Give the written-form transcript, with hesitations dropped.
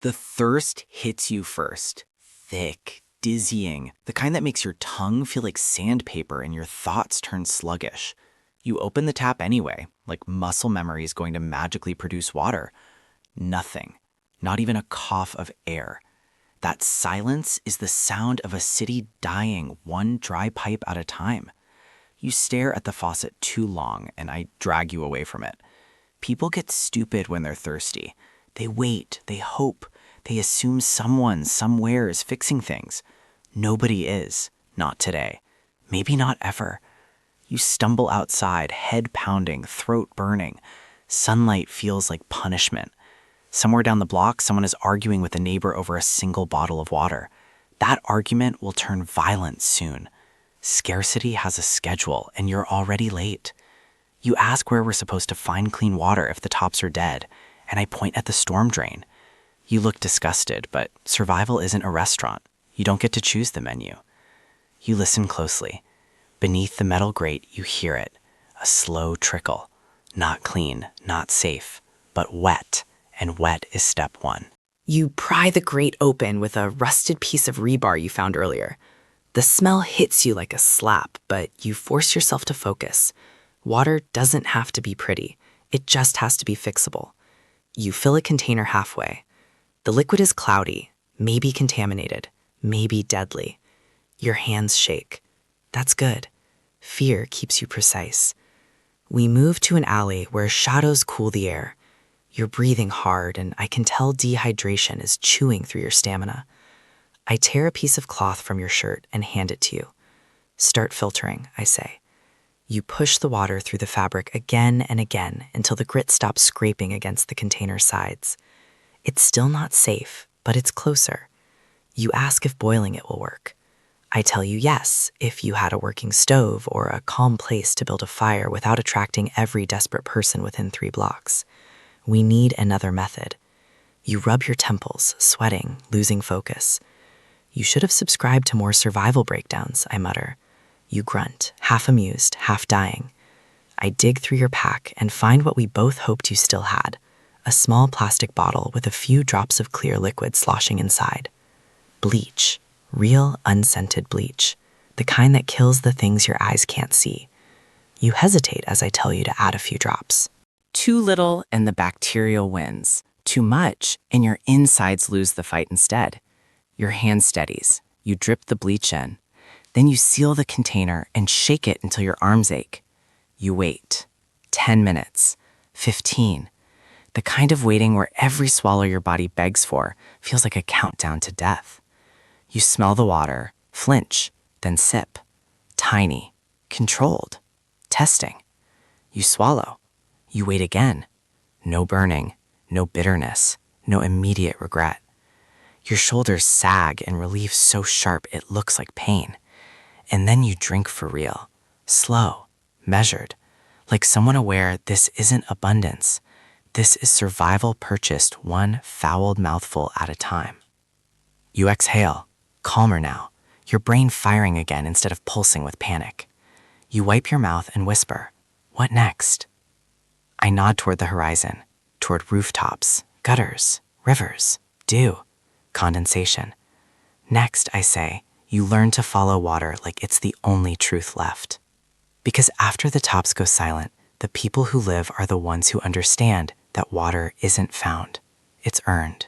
The thirst hits you first. Thick, dizzying, the kind that makes your tongue feel like sandpaper and your thoughts turn sluggish. You open the tap anyway, like muscle memory is going to magically produce water. Nothing. Not even a cough of air. That silence is the sound of a city dying one dry pipe at a time. You stare at the faucet too long, and I drag you away from it. People get stupid when they're thirsty. They wait, they hope, they assume someone somewhere is fixing things. Nobody is. Not today. Maybe not ever. You stumble outside, head pounding, throat burning. Sunlight feels like punishment. Somewhere down the block, someone is arguing with a neighbor over a single bottle of water. That argument will turn violent soon. Scarcity has a schedule, and you're already late. You ask where we're supposed to find clean water if the tops are dead, and I point at the storm drain. You look disgusted, but survival isn't a restaurant. You don't get to choose the menu. You listen closely. Beneath the metal grate, you hear it. A slow trickle. Not clean, not safe, but wet, and wet is step one. You pry the grate open with a rusted piece of rebar you found earlier. The smell hits you like a slap, but you force yourself to focus. Water doesn't have to be pretty. It just has to be fixable. You fill a container halfway. The liquid is cloudy, maybe contaminated, maybe deadly. Your hands shake. That's good. Fear keeps you precise. We move to an alley where shadows cool the air. You're breathing hard, and I can tell dehydration is chewing through your stamina. I tear a piece of cloth from your shirt and hand it to you. Start filtering, I say. You push the water through the fabric again and again until the grit stops scraping against the container's sides. It's still not safe, but it's closer. You ask if boiling it will work. I tell you yes, if you had a working stove or a calm place to build a fire without attracting every desperate person within 3 blocks. We need another method. You rub your temples, sweating, losing focus. You should have subscribed to more survival breakdowns, I mutter. You grunt, half amused, half dying. I dig through your pack and find what we both hoped you still had, a small plastic bottle with a few drops of clear liquid sloshing inside. Bleach, real unscented bleach, the kind that kills the things your eyes can't see. You hesitate as I tell you to add a few drops. Too little and the bacterial wins. Too much and your insides lose the fight instead. Your hand steadies. You drip the bleach in. Then you seal the container and shake it until your arms ache. You wait. 10 minutes. 15. The kind of waiting where every swallow your body begs for feels like a countdown to death. You smell the water, flinch, then sip. Tiny. Controlled. Testing. You swallow. You wait again. No burning, no bitterness, no immediate regret. Your shoulders sag and relief so sharp it looks like pain. And then you drink for real, slow, measured, like someone aware this isn't abundance. This is survival purchased one fouled mouthful at a time. You exhale, calmer now, your brain firing again instead of pulsing with panic. You wipe your mouth and whisper, "What next?" I nod toward the horizon, toward rooftops, gutters, rivers, dew, condensation. Next, I say, you learn to follow water like it's the only truth left. Because after the tops go silent, the people who live are the ones who understand that water isn't found, it's earned.